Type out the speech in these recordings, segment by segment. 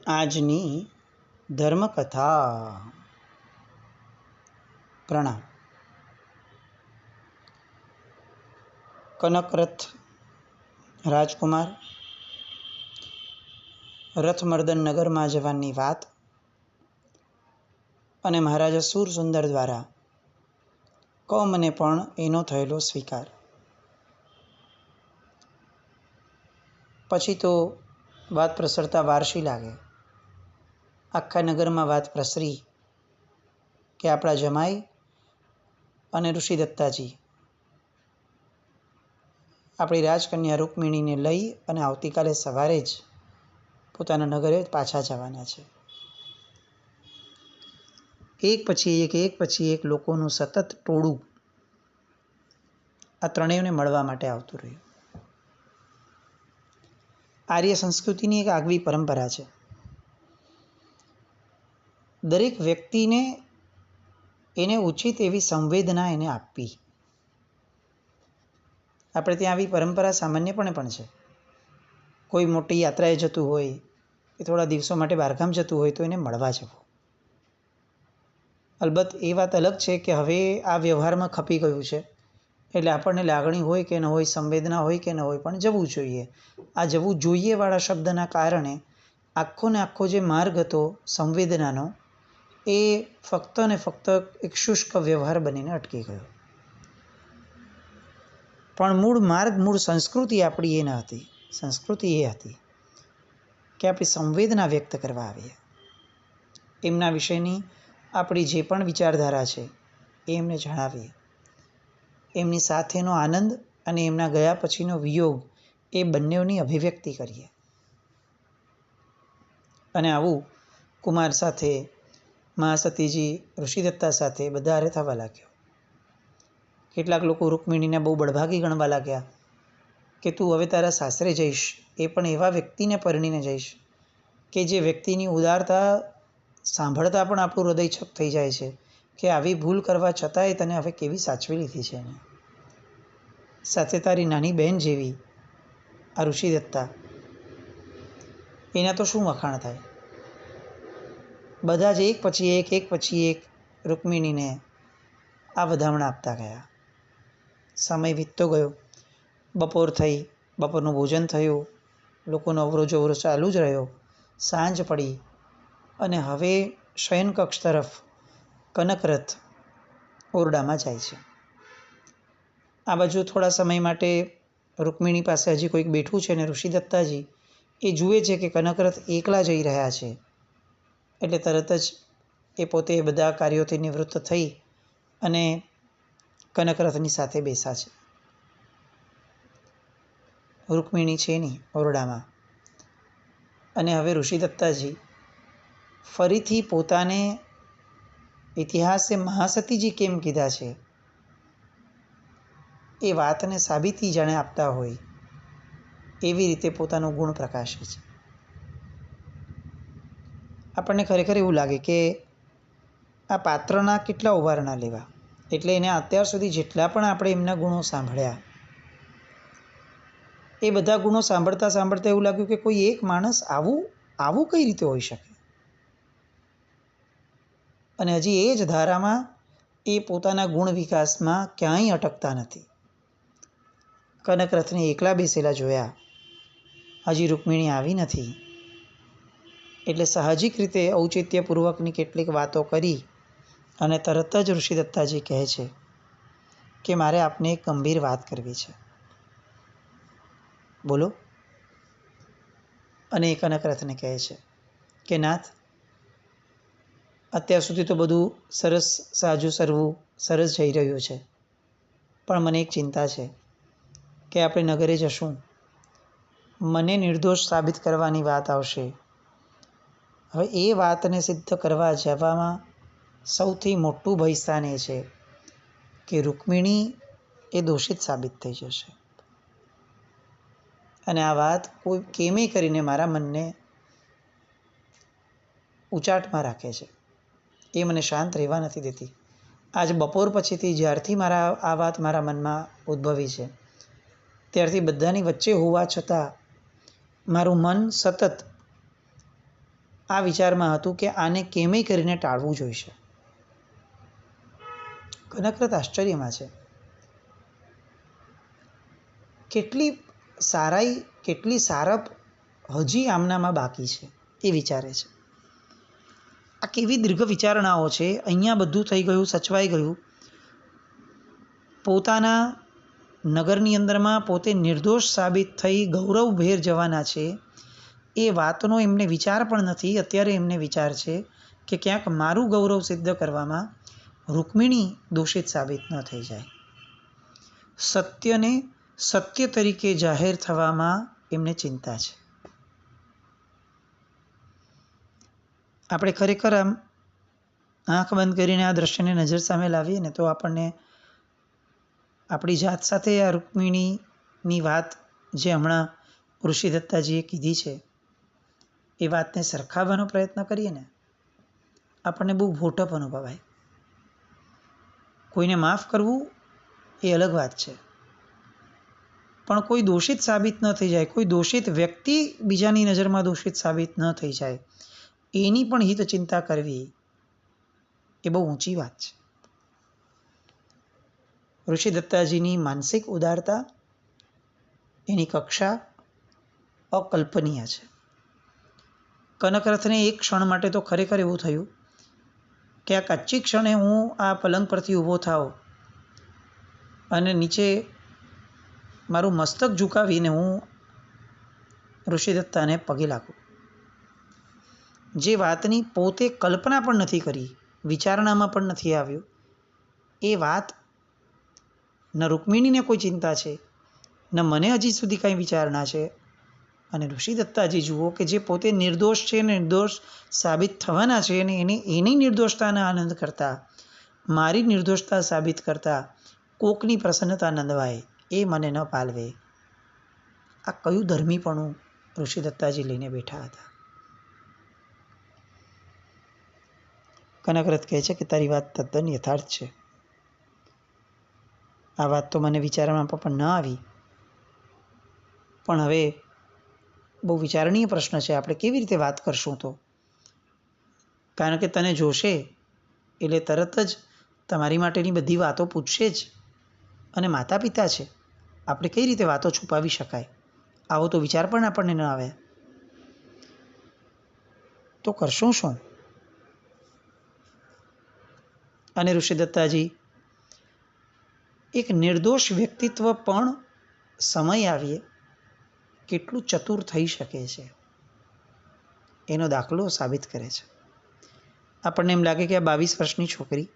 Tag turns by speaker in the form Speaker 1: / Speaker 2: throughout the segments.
Speaker 1: આજની ધર્મકથા. પ્રણામ. કનકરથ રાજકુમાર રથમર્દન નગરમાં જવાની વાત અને મહારાજા સુરસુંદર દ્વારા કૌમને પણ એનો થયેલો સ્વીકાર. પછી તો વાત પ્રસરતા વારશી લાગે. આખા નગરમાં વાત પ્રસરી કે આપણા જમાઈ અને ઋષિદત્તાજી આપણી રાજકન્યા રૂકમિણીને લઈ અને આવતીકાલે સવારે જ પોતાના નગરે પાછા જવાના છે. એક પછી એક લોકોનું સતત ટોળું આ ત્રણેયને મળવા માટે આવતું રહ્યું. આર્ય સંસ્કૃતિની એક આગવી પરંપરા છે. દરેક વ્યક્તિને એને ઉચિત એવી સંવેદના એને આપવી. આપણે ત્યાં આવી પરંપરા સામાન્યપણે પણ છે. કોઈ મોટી યાત્રાએ જતું હોય કે થોડા દિવસો માટે બહારગામ જતું હોય તો એને મળવા જવું. અલબત્ત એ વાત અલગ છે કે હવે આ વ્યવહારમાં ખપી ગયું છે, એટલે આપણને લાગણી હોય કે ન હોય, સંવેદના હોય કે ન હોય, પણ જવું જોઈએ. આ જવું જોઈએ વાળા શબ્દના કારણે આખો ને આખો જે માર્ગ હતો સંવેદનાનો, એ ફક્ત ને ફક્ત એક શુષ્ક વ્યવહાર બનીને અટકી ગયો. પણ મૂળ માર્ગ, મૂળ સંસ્કૃતિ આપણી એ ન હતી. સંસ્કૃતિ એ હતી કે આપણી સંવેદના વ્યક્ત કરવા આવીએ. એમના વિશેની આપણી જે પણ વિચારધારા છે એ એમને જણાવીએ. એમની સાથેનો આનંદ અને એમના ગયા પછીનો વિયોગ, એ બંનેની અભિવ્યક્તિ કરીએ. અને આવું કુમાર સાથે, મહાસતીજી ઋષિદત્તા સાથે બધા હારે થવા લાગ્યો. કેટલાક લોકો રૂકમિણીને બહુ બળભાગી ગણવા લાગ્યા કે તું હવે તારા સાસરે જઈશ, એ પણ એવા વ્યક્તિને પરણીને જઈશ કે જે વ્યક્તિની ઉદારતા સાંભળતા પણ આપણું હૃદય છક થઈ જાય છે કે આવી ભૂલ કરવા છતાંય તને હવે કેવી સાચવી લીધી છે એને. સાથે તારી નાની બહેન જેવી આ ઋષિદત્તા, એના તો શું વખાણ થાય. બધા જ એક પછી એક રૂકમિણીને આ વધામણા આપતા ગયા. સમય વીતતો ગયો. બપોર થઈ, બપોરનું ભોજન થયું, લોકોનો અવરોજવરો ચાલુ જ રહ્યો. સાંજ પડી અને હવે શયનકક્ષ તરફ કનકરથ ઓરડામાં જાય છે. આ બાજુ થોડા સમય માટે રૂકમિણી પાસે હજી કોઈક બેઠું છે અને ઋષિદત્તાજી એ જુએ છે કે કનકરથ એકલા જઈ રહ્યા છે, એટલે તરત જ એ પોતે બધા કાર્યોથી નિવૃત્ત થઈ અને કનકરથની સાથે બેસા છે. રૂકમિણી છે નહીં ઓરડામાં. અને હવે ઋષિદત્તાજી ફરીથી પોતાને ઇતિહાસે મહાસતીજી કેમ કીધા છે એ વાતને સાબિતી જાણે આપતા હોય એવી રીતે પોતાનો ગુણ પ્રકાશે છે. આપણને ખરેખર એવું લાગે કે આ પાત્રના કેટલા ઉદાહરણા લેવા. એટલે એને અત્યાર સુધી જેટલા પણ આપણે એમના ગુણો સાંભળ્યા, એ બધા ગુણો સાંભળતા સાંભળતા એવું લાગ્યું કે કોઈ એક માણસ આવું કઈ રીતે હોઈ શકે. અને હજી એ જ ધારામાં એ પોતાના ગુણ વિકાસમાં ક્યાંય અટકતા નથી. કનકરથને એકલા બેસેલા જોયા. હજી રૂકમિણી આવી નથી, એટલે સાહજિક રીતે ઔચિત્યપૂર્વકની કેટલીક વાતો કરી અને તરત જ ઋષિદત્તાજી કહે છે કે મારે આપને એક ગંભીર વાત કરવી છે. બોલો. અને એ કનકરથને કહે છે કે નાથ, અત્યાર સુધી તો બધું સરસ, સાજું સરવું સરસ જઈ રહ્યું છે, પણ મને એક ચિંતા છે કે આપણે નગરે જશું, મને નિર્દોષ સાબિત કરવાની વાત આવશે. હવે એ વાતને સિદ્ધ કરવા જવામાં સૌથી મોટું ભયસ્થાન એ છે કે રૂકમિણી એ દોષિત સાબિત થઈ જશે. અને આ વાત કોઈ કેમે કરીને મારા મનને ઉચાટમાં રાખે છે, એ મને શાંત રહેવા નથી દેતી. આજ બપોર પછીથી જ્યારથી આ વાત મારા મનમાં ઉદ્ભવી છે, ત્યારથી બધાની વચ્ચે હોવા છતાં મારું મન સતત આ વિચારમાં હતું કે આને કેમેય કરીને ટાળવું જોઈશે. કનકરથ આશ્ચર્યમાં છે. કેટલી સારાઈ, કેટલી સારપ હજી આમનામાં બાકી છે એ વિચારે છે. આ કેવી દીર્ઘ વિચારણાઓ છે. અહીંયા બધું થઈ ગયું, સચવાઈ ગયું. પોતાના નગરની અંદરમાં પોતે નિર્દોષ સાબિત થઈ ગૌરવભેર જવાના છે એ વાતનો એમને વિચાર પણ નથી. અત્યારે એમને વિચાર છે કે ક્યાંક મારું ગૌરવ સિદ્ધ કરવામાં રૂકમિણી દોષિત સાબિત ન થઈ જાય. સત્યને સત્ય તરીકે જાહેર થવામાં એમને ચિંતા છે. આપણે ખરેખર આમ આંખ બંધ કરીને આ દ્રશ્યને નજર સામે લાવીએ ને તો આપણને આપણી જાત સાથે આ રૂકમિણીની વાત જે હમણાં ઋષિદત્તાજીએ કીધી છે એ વાતને સરખાવવાનો પ્રયત્ન કરીએ ને આપણને બહુ ભોટપ અનુભવાય. કોઈને માફ કરવું એ અલગ વાત છે, પણ કોઈ દોષિત સાબિત ન થઈ જાય, કોઈ દોષિત વ્યક્તિ બીજાની નજરમાં દોષિત સાબિત ન થઈ જાય એની પણ હિત ચિંતા કરવી એ બહુ ઊંચી વાત છે. ઋષિદત્તાજીની માનસિક ઉદારતા, એની કક્ષા અકલ્પનીય છે. કનકરથને એક ક્ષણ માટે તો ખરેખર એવું થયું કે આ કચ્ચી ક્ષણે હું આ પલંગ પરથી ઊભો થાવ અને નીચે મારું મસ્તક ઝુકાવીને હું ઋષિદત્તાને પગે લાગું. જે વાતની પોતે કલ્પના પણ નથી કરી, વિચારણામાં પણ નથી આવ્યું, એ વાત ન રૂકમિણીને કોઈ ચિંતા છે, ન મને હજી સુધી કાંઈ વિચારણા છે. અને ઋષિદત્તાજી જુઓ કે જે પોતે નિર્દોષ છે, નિર્દોષ સાબિત થવાના છે, અને એની નિર્દોષતાના આનંદ કરતાં, મારી નિર્દોષતા સાબિત કરતાં કોકની પ્રસન્નતા નંદવાય એ મને ન પાલવે. આ કયું ધર્મીપણું ઋષિદત્તાજી લઈને બેઠા હતા. કનકરથ કહે છે કે તારી વાત તદ્દન યથાર્થ છે. આ વાત તો મને વિચારવામાં પણ ન આવી, પણ હવે બહુ વિચારણીય પ્રશ્ન છે. આપણે કેવી રીતે વાત કરશું? તો કારણ કે તને જોશે એટલે તરત જ તમારી માટેની બધી વાતો પૂછશે જ, અને માતા પિતા છે, આપણે કઈ રીતે વાતો છુપાવી શકાય? આવો તો વિચાર પણ આપણને ન આવે. તો કરશું શું? અને ઋષિદત્તાજી એક નિર્દોષ વ્યક્તિત્વ પણ સમય આવીએ કેટલું ચતુર થઈ શકે છે એનો દાખલો સાબિત કરે છે. આપણને એમ લાગે કે આ 22 વર્ષની છોકરી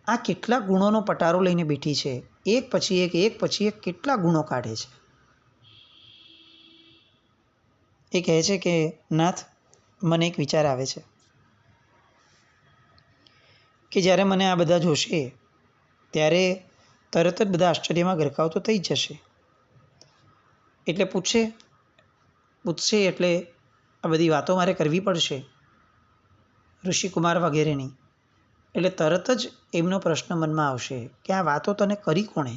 Speaker 1: આ કેટલા ગુણોનો પટારો લઈને બેઠી છે, એક પછી એક કેટલા ગુણો કાઢે છે. એ કહે છે કે નાથ, મને એક વિચાર આવે છે કે જ્યારે મને આ બધા જોશે ત્યારે તરત જ બધા આશ્ચર્યમાં ગરકાવ તો થઈ જ જશે. એટલે પૂછશે એટલે આ બધી વાતો મારે કરવી પડશે ઋષિકુમાર વગેરેની. એટલે તરત જ એમનો પ્રશ્ન મનમાં આવશે કે આ વાતો તને કરી કોણે?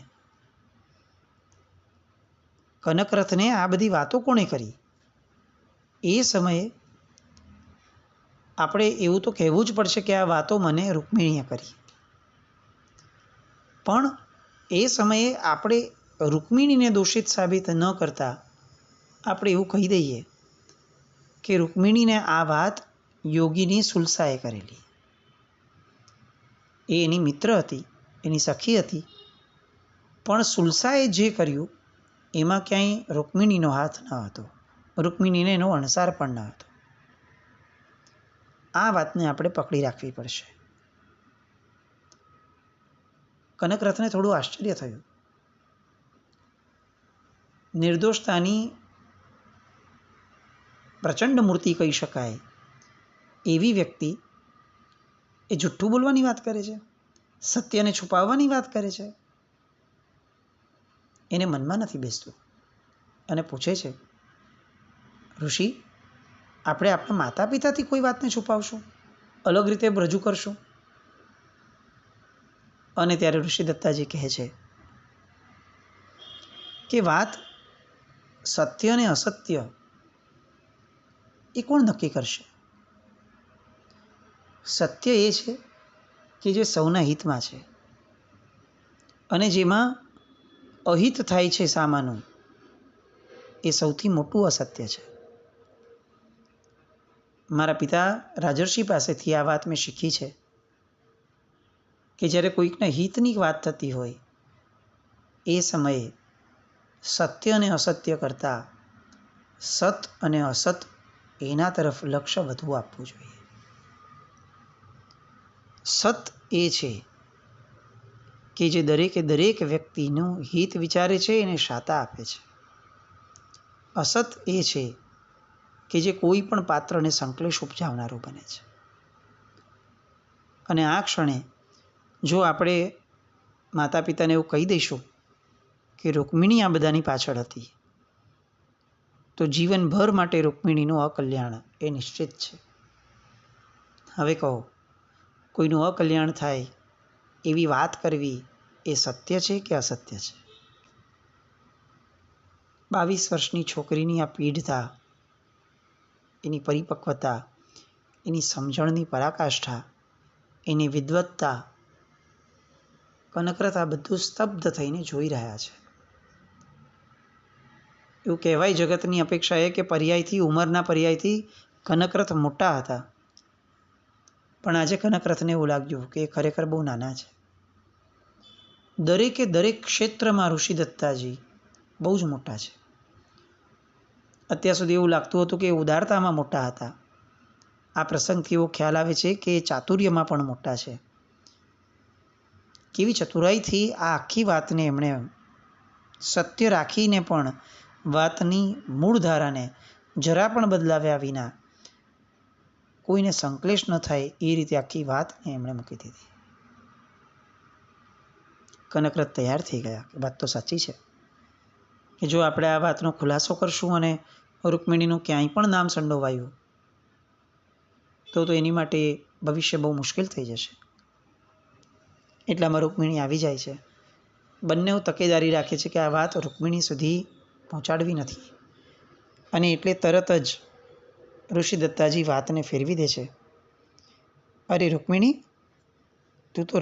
Speaker 1: કનકરથને આ બધી વાતો કોણે કરી? એ સમયે આપણે એવું તો કહેવું જ પડશે કે આ વાતો મને રૂકમિણીએ કરી. પણ એ સમયે આપણે રૂકમિણીને દોષિત સાબિત ન કરતા આપણે એવું કહી દઈએ કે રૂકમિણીને આ વાત યોગીની સુલસાએ કરેલી. એ એની મિત્ર હતી, એની સખી હતી, પણ સુલસાએ જે કર્યું એમાં ક્યાંય રૂકમિણીનો હાથ ન હતો, રૂકમિણીને એનો અણસાર પણ ન હતો. આ વાતને આપણે પકડી રાખવી પડશે. કનકરથને થોડું આશ્ચર્ય થયું. નિર્દોષતાની પ્રચંડ મૂર્તિ કહી શકાય એવી વ્યક્તિ એ જુઠ્ઠું બોલવાની વાત કરે છે, સત્યને છુપાવવાની વાત કરે છે. એને મનમાં નથી બેસતું અને પૂછે છે, ઋષિ, આપણે આપણા માતા પિતાથી કોઈ વાતને છુપાવશું, અલગ રીતે રજૂ કરશું? અને ત્યારે ઋષિદત્તાજી કહે છે કે વાત સત્ય અને અસત્ય એ કોણ નક્કી કરશે? સત્ય એ છે કે જે સૌના હિતમાં છે અને જેમાં અહિત થાય છે સામાનું, એ સૌથી મોટું અસત્ય છે. મારા પિતા રાજર્ષિ પાસેથી આ વાત મેં શીખી છે કે જ્યારે કોઈકના હિતની વાત થતી હોય એ સમયે સત્ય અને અસત્ય કરતાં સત અને અસત એના તરફ લક્ષ્ય વધુ આપવું જોઈએ. સત એ છે કે જે દરેક વ્યક્તિનું હિત વિચારે છે એને શાતા આપે છે. અસત એ છે કે જે કોઈ પણ પાત્રને સંકલેશ ઉપજાવનારું બને છે. અને આ ક્ષણે જો આપણે માતા પિતાને એવું કહી દઈશું કે રૂકમિણી આ બધાની પાછળ હતી, તો જીવનભર માટે રૂકમિણીનું અકલ્યાણ એ નિશ્ચિત છે. હવે કહો, કોઈનું અકલ્યાણ થાય એવી વાત કરવી એ સત્ય છે કે અસત્ય છે? 22 વર્ષની છોકરીની આ પીઢતા, એની પરિપક્વતા, એની સમજણની પરાકાષ્ઠા, એની વિદ્વત્તા, કનકરથ આ બધું સ્તબ્ધ થઈને જોઈ રહ્યા છે. એવું કહેવાય જગતની અપેક્ષા એ કે ઉંમરના પર્યાયથી કનકરથ મોટા હતા, પણ આજે કનકરથને એવું લાગ્યું કે એ ખરેખર બહુ નાના છે. દરેક ક્ષેત્રમાં ઋષિદત્તાજી બહુ જ મોટા છે. અત્યાર સુધી એવું લાગતું હતું કે ઉદારતામાં મોટા હતા. આ પ્રસંગથી એવો ખ્યાલ આવે છે કે ચાતુર્યમાં પણ મોટા છે. કેવી ચતુરાઈથી આ આખી વાતને એમણે સત્ય રાખીને પણ વાતની મૂળ ધારાને જરા પણ બદલાવ્યા વિના કોઈને સંકલેશ ન થાય એ રીતે આખી વાતને એમણે મૂકી દીધી. કનકરથ તૈયાર થઈ ગયા કે વાત તો સાચી છે કે જો આપણે આ વાતનો ખુલાસો કરશું અને રૂકમિણીનું ક્યાંય પણ નામ સંડોવાયું તો એની માટે ભવિષ્ય બહુ મુશ્કેલ થઈ જશે. એટલામાં રૂકમિણી આવી જાય છે. બંને તકેદારી રાખે છે કે આ વાત રૂકમિણી સુધી પહોંચાડવી નથી, અને એટલે તરત જ ઋષિદત્તાજી વાતને ફેરવી દે છે. અરે રૂકમિણી, તું તો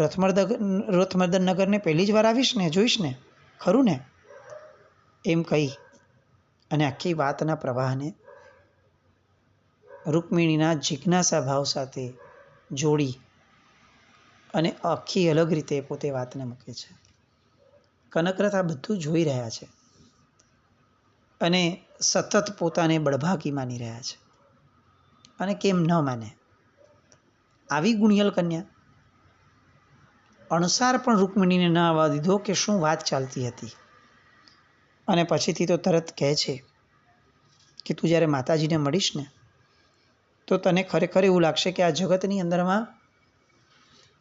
Speaker 1: રથમર્દન નગરને પહેલી જ વાર આવીશ ને, જોઈશ ને, ખરું ને? એમ કહી અને આખી વાતના પ્રવાહને રૂકમિણીના જિજ્ઞાસા ભાવ સાથે જોડી અને આખી અલગ રીતે પોતે વાતને મૂકે છે. કનકરથ આ બધું જોઈ રહ્યા છે અને સતત પોતાને બળભાગી માની રહ્યા છે. અને કેમ ન માને? આવી ગુણિયલ કન્યા, અણસાર પણ રૂકમિણીને ન આવવા દીધો કે શું વાત ચાલતી હતી. અને પછીથી તો તરત કહે છે કે તું જ્યારે માતાજીને મળીશ ને તો તને ખરેખર એવું લાગશે કે આ જગતની અંદરમાં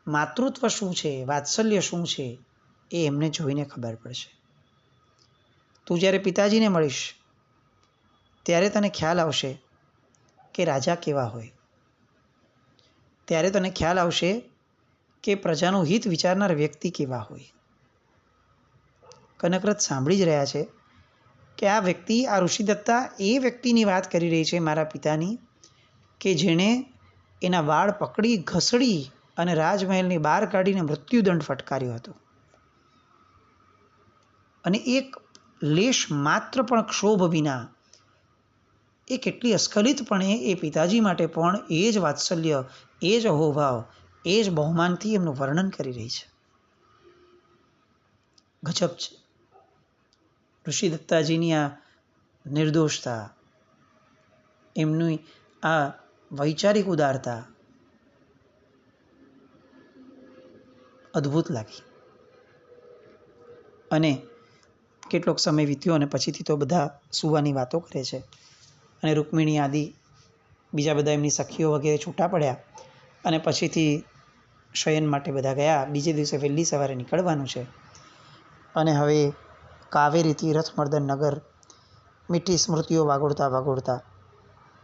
Speaker 1: માતૃત્વ શું છે, વાત્સલ્ય શું છે, એ એમને જોઈને ખબર પડશે. તું જ્યારે પિતાજીને મળીશ ત્યારે તને ખ્યાલ આવશે કે રાજા કેવા હોય. ત્યારે તને ખ્યાલ આવશે કે પ્રજાનું હિત વિચારનાર વ્યક્તિ કેવા હોય. કનકરથ સાંભળી જ રહ્યા છે કે આ વ્યક્તિ, આ ઋષિદત્તા એ વ્યક્તિની વાત કરી રહી છે, મારા પિતાની, કે જેણે એના વાળ પકડી ઘસડી અને રાજમહેલની બહાર કાઢીને મૃત્યુદંડ ફટકાર્યો હતો. અને એક લેશ માત્ર પણ ક્ષોભ વિના એ કેટલી અસ્ખલિતપણે એ પિતાજી માટે પણ એ જ વાત્સલ્ય, એ જ અહોભાવ, એ જ બહુમાનથી એમનું વર્ણન કરી રહી છે. ગજબ છે ઋષિદત્તાજીની આ નિર્દોષતા, એમની આ વૈચારિક ઉદારતા અદ્ભુત લાગી. અને કેટલોક સમય વીત્યો અને પછીથી તો બધા સુવાની વાતો કરે છે. અને રૂકમિણી આદિ બીજા બધા એમની સખીઓ વગેરે છૂટા પડ્યા અને પછીથી શયન માટે બધા ગયા. બીજે દિવસે વહેલી સવારે નીકળવાનું છે. અને હવે કાવેરીથી રથમર્દન નગર મીઠી સ્મૃતિઓ વાગોળતા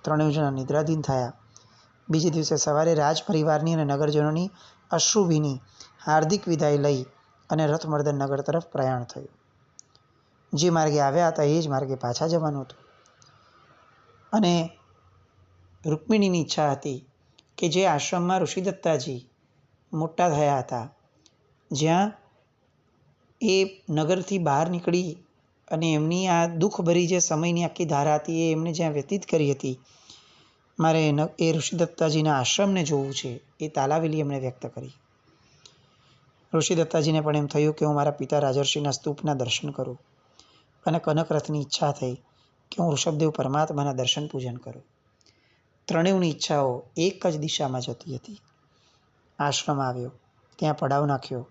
Speaker 1: ત્રણેય જણા નિદ્રાધીન થયા. બીજે દિવસે સવારે રાજપરિવારની અને નગરજનોની અશ્રુભીની હાર્દિક વિદાય લઈ અને રથમર્દન નગર તરફ પ્રયાણ થયું. જે માર્ગે આવ્યા હતા એ જ માર્ગે પાછા જવાનું હતું. અને રૂકમિણીની ઈચ્છા હતી કે જે આશ્રમમાં ઋષિદત્તાજી મોટા થયા હતા, જ્યાં એ નગરથી બહાર નીકળી અને એમની આ દુઃખભરી જે સમયની આખી ધારા હતી એ એમને જ્યાં વ્યતીત કરી હતી, મારે એ ઋષિદત્તાજીના આશ્રમને જોવું છે, એ તાલાવેલી એમણે વ્યક્ત કરી. ઋષિદત્તાજીને પણ એમ થયું કે હું મારા પિતા રાજર્ષિના સ્તૂપના દર્શન કરું, અને કનકરથની ઈચ્છા થઈ કે હું ઋષભદેવ પરમાત્માના દર્શન પૂજન કરું. ત્રણેયની ઈચ્છાઓ એક જ દિશામાં જતી હતી. આશ્રમ આવ્યો, ત્યાં પડાવ નાખ્યો.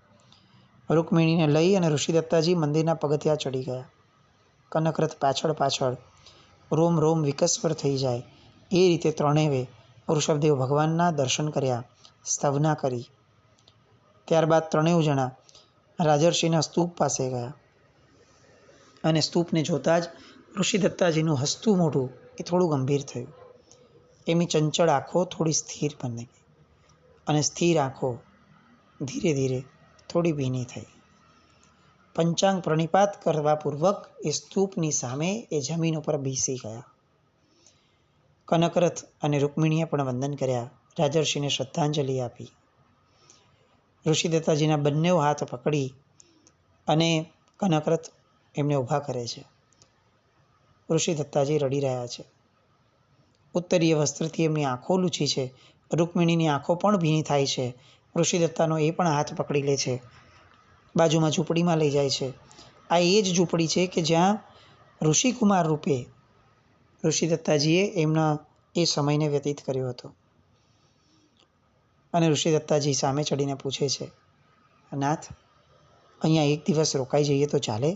Speaker 1: રૂકમિણીને લઈ અને ઋષિદત્તાજી મંદિરના પગથિયા ચડી ગયા. કનકરથ પાછળ પાછળ રોમ રોમ વિકસ્વર થઈ જાય એ રીતે ત્રણેયે ઋષભદેવ ભગવાનના દર્શન કર્યા, સ્તવના કરી. ત્યારબાદ ત્રણેય જણા રાજર્ષિના સ્તૂપ પાસે ગયા, અને સ્તૂપને જોતા જ ઋષિદત્તાજીનું હસતું મોઢું એ થોડું ગંભીર થયું. એમની ચંચળ આંખો થોડી સ્થિર બની ગઈ, અને સ્થિર આંખો ધીરે ધીરે થોડી ભીની થઈ. પંચાંગ પ્રણિપાત કરવા પૂર્વક એ સ્તૂપની સામે એ જમીન ઉપર બેસી ગયા. કનકરથ અને રૂકમિણીએ પણ વંદન કર્યા, રાજર્ષિને શ્રદ્ધાંજલિ આપી. ઋષિદત્તાજીના બંને હાથ પકડી અને કનકરથ એમને ઊભા કરે છે. ઋષિદત્તાજી રડી રહ્યા છે. ઉત્તરીય વસ્ત્રથી એમની આંખો લૂછી છે. રૂકમિણીની આંખો પણ ભીની થાય છે. ઋષિદત્તાનો એ પણ હાથ પકડી લે છે, બાજુમાં ઝૂંપડીમાં લઈ જાય છે. આ એ જ ઝૂંપડી છે કે જ્યાં ઋષિકુમાર રૂપે ઋષિદત્તાજીએ એમના એ સમયને વ્યતીત કર્યો હતો. અને ઋષિદત્તાજી સામે ચડીને પૂછે છે, નાથ, અહીંયા એક દિવસ રોકાઈ જઈએ તો ચાલે?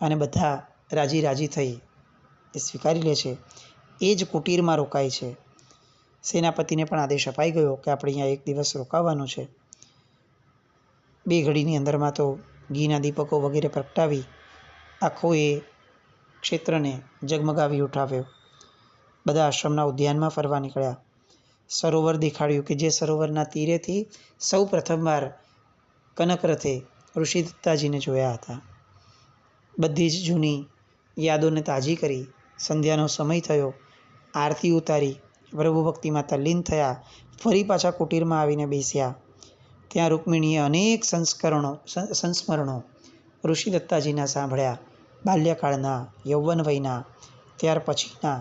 Speaker 1: અને બધા રાજી રાજી થઈ એ સ્વીકારી લે છે. એ જ કુટીરમાં રોકાય છે. સેનાપતિને પણ આદેશ અપાઈ ગયો કે આપણે અહીંયા એક દિવસ રોકાવાનું છે. 2 ઘડીની અંદરમાં તો ઘીના દીપકો વગેરે પ્રગટાવી આખો એ ક્ષેત્રને જગમગાવી ઉઠાવ્યો. બધા આશ્રમના ઉદ્યાનમાં ફરવા નીકળ્યા. સરોવર દેખાડ્યું કે જે સરોવરના તીરેથી સૌ પ્રથમવાર કનકરથે ઋષિદત્તાજીને જોયા હતા. બધી જ જૂની યાદોને તાજી કરી. સંધ્યાનો સમય થયો, આરતી ઉતારી, પ્રભુ ભક્તિમાં તલ્લીન થયા. ફરી પાછા કુટીરમાં આવીને બેસ્યા. ત્યાં રૂકમિણીએ અનેક સંસ્મરણો ઋષિદત્તાજીના સાંભળ્યા, બાલ્યકાળના, યૌવન વયના, ત્યાર પછીના,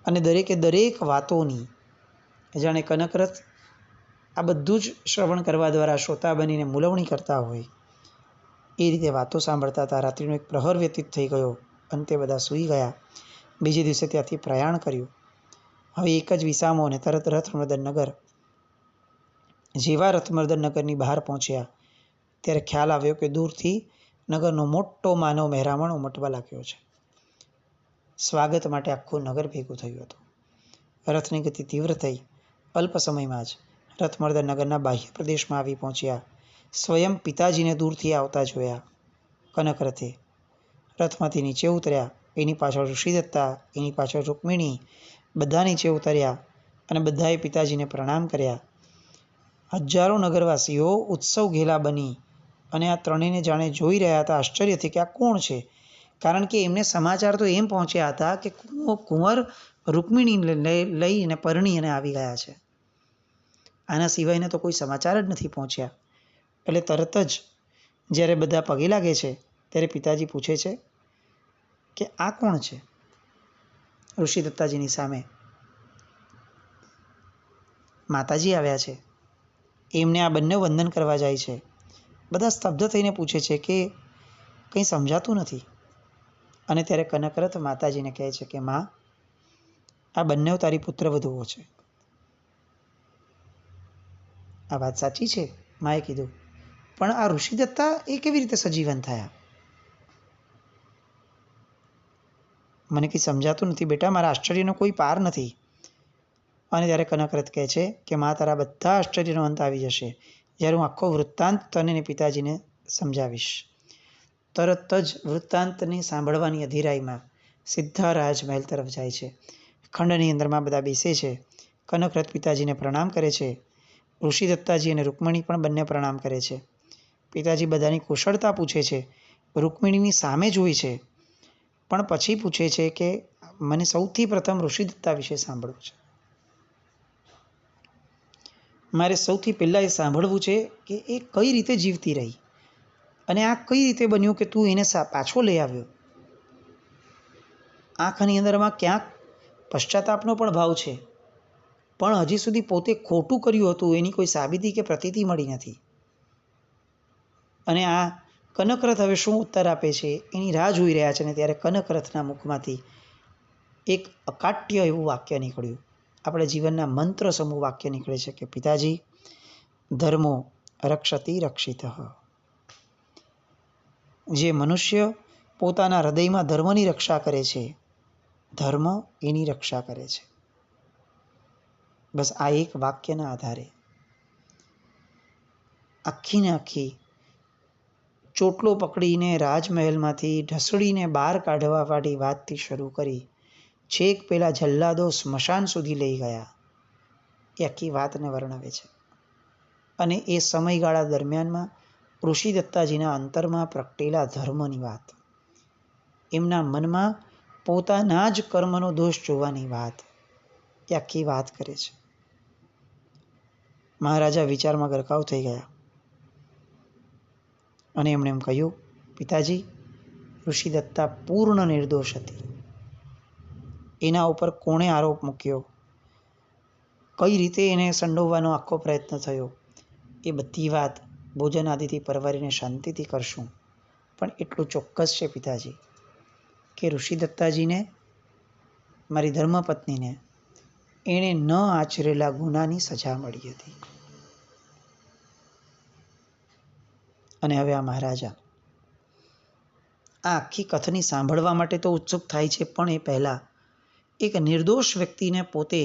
Speaker 1: અને દરેકે દરેક વાતોની જાણે કનકરથ આ બધું જ શ્રવણ કરવા દ્વારા શ્રોતા બનીને મૂલવણી કરતા હોય એ રીતે વાતો સાંભળતા હતા. રાત્રિનો એક પ્રહર વ્યતીત થઈ ગયો. અંતે બધા સૂઈ ગયા. બીજે દિવસે ત્યાંથી પ્રયાણ કર્યું. હવે એક જ વિસામો અને તરત રથમર્દન નગર. જેવા રથમર્દન નગરની બહાર પહોંચ્યા ત્યારે ખ્યાલ આવ્યો કે દૂરથી નગરનો મોટો માનવ મહેરામણ ઉમટવા લાગ્યો છે. સ્વાગત માટે આખું નગર ભેગું થયું હતું. રથની ગતિ તીવ્ર થઈ. અલ્પ સમયમાં જ રથમર્દન નગરના બાહ્ય પ્રદેશમાં આવી પહોંચ્યા. સ્વયં પિતાજીને દૂરથી આવતા જોયા. કનકરથે રથમાંથી નીચે ઉતર્યા. એની પાછળ ઋષિદત્તા, એની પાછળ રૂકમિણી, બધા નીચે ઉતર્યા અને બધાએ પિતાજીને પ્રણામ કર્યા. હજારો નગરવાસીઓ ઉત્સવ ઘેલા બની અને આ ત્રણેયને જાણે જોઈ રહ્યા હતા આશ્ચર્યથી કે આ કોણ છે. કારણ કે એમને સમાચાર તો એમ પહોંચ્યા હતા કે કુંવર રૂકમિણીને લઈ અને પરણી અને આવી ગયા છે. આના સિવાયને તો કોઈ સમાચાર જ નથી પહોંચ્યા. એટલે તરત જ જ્યારે બધા પગે લાગે છે ત્યારે પિતાજી પૂછે છે કે આ કોણ છે? ઋષિદત્તાજીની સામે માતાજી આવ્યા છે. એમને આ બંને વંદન કરવા જાય છે. બધા સ્તબ્ધ થઈને પૂછે છે કે કંઈ સમજાતું નથી. અને ત્યારે કનકરથ માતાજીને કહે છે કે માં, આ બંને તારી પુત્રવધુઓ છે. આ વાત સાચી છે, માએ કીધું, પણ આ ઋષિદત્તા એ કેવી રીતે સજીવન થયા? મને કંઈ સમજાતું નથી બેટા, મારા આશ્ચર્યનો કોઈ પાર નથી. અને ત્યારે કનકરથ કહે છે કે માં, તારા બધા આશ્ચર્યનો અંત આવી જશે જ્યારે હું આખો વૃત્તાંત તને પિતાજીને સમજાવીશ. તરત જ વૃત્તાંતને સાંભળવાની અધીરાઈમાં સીધા રાજમહેલ તરફ જાય છે. ખંડની અંદરમાં બધા બેસે છે. કનકરથ પિતાજીને પ્રણામ કરે છે. ઋષિદત્તાજી અને રૂકમિણી પણ બંને પ્રણામ કરે છે. પિતાજી બધાની કુશળતા પૂછે છે. રૂકમિણીની સામે જોઈ છે, પણ પછી પૂછે છે કે મને સૌથી પ્રથમ ઋષિદત્તા વિશે સાંભળવું છે. મારે સૌથી પહેલાં એ સાંભળવું છે કે એ કઈ રીતે જીવતી રહી અને આ કઈ રીતે બન્યું કે તું એને પાછો લઈ આવ્યો. આંખની અંદરમાં ક્યાંક પશ્ચાતાપનો પણ ભાવ છે, પણ હજી સુધી પોતે ખોટું કર્યું હતું એની કોઈ સાબિતી કે પ્રતીતિ મળી નથી. અને આ કનકરથ હવે શું ઉત્તર આપે છે એની રાહ જોઈ રહ્યા છે. ને ત્યારે કનકરથના મુખમાંથી એક અકાટ્ય એવું વાક્ય નીકળ્યું. આપણે જીવનના મંત્ર સમૂહ વાક્ય નીકળે છે કે પિતાજી, ધર્મો રક્ષતી રક્ષિત. જે મનુષ્ય પોતાના હૃદયમાં ધર્મની રક્ષા કરે છે, ધર્મ એની રક્ષા કરે છે. બસ આ એક વાક્યના આધારે આખીને આખી ચોટલો પકડીને રાજમહેલમાંથી ઢસડીને બહાર કાઢવા વાળી વાતથી શરૂ કરી છેક પેલા જલ્લાદો સ્મશાન સુધી લઈ ગયા એ આખી વાતને વર્ણવે છે. અને એ સમયગાળા દરમિયાનમાં ઋષિદત્તાજીના અંતરમાં પ્રગટેલા ધર્મની વાત, એમના મનમાં પોતાના જ કર્મનો દોષ જોવાની વાત, એ આખી વાત કરે છે. મહારાજા વિચારમાં ગરકાવ થઈ ગયા અને એમણે એમ કહ્યું, પિતાજી, ઋષિદત્તા પૂર્ણ નિર્દોષ હતી. એના ઉપર કોણે આરોપ મૂક્યો, કઈ રીતે એને સંડોવવાનો આખો પ્રયત્ન થયો, એ બધી વાત ભોજન આદિથી પરવારીને શાંતિથી કરશું. પણ એટલું ચોક્કસ છે પિતાજી કે ઋષિદત્તાજીને, મારી ધર્મપત્નીને, એણે ન આચરેલા ગુનાની સજા મળી હતી. અને હવે આ મહારાજા આ આખી કથની સાંભળવા માટે તો ઉત્સુક થાય છે, પણ એ પહેલાં એક નિર્દોષ વ્યક્તિને પોતે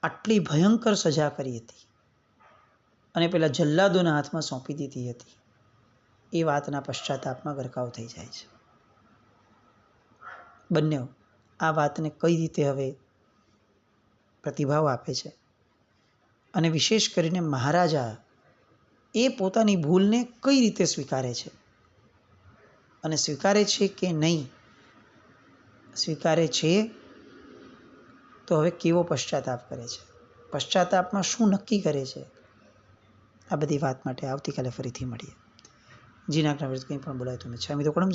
Speaker 1: આટલી ભયંકર સજા કરી હતી અને પેલા જલ્લાદોના હાથમાં સોંપી દીધી હતી, એ વાતના પશ્ચાતાપમાં ગરકાવ થઈ જાય છે. બંને આ વાતને કઈ રીતે હવે પ્રતિભાવ આપે છે. અને વિશેષ કરીને મહારાજા એ પોતાની ભૂલને કઈ રીતે સ્વીકારે છે, અને સ્વીકારે છે કે નહીં, સ્વીકારે છે તો હવે કેવો પશ્ચાતાપ કરે છે, પશ્ચાતાપમાં શું નક્કી કરે છે. આ બધી વાત માટે આવતીકાલે ફરીથી મળીએ. જીના કંઈ પણ બોલાય તો મેં છામી તો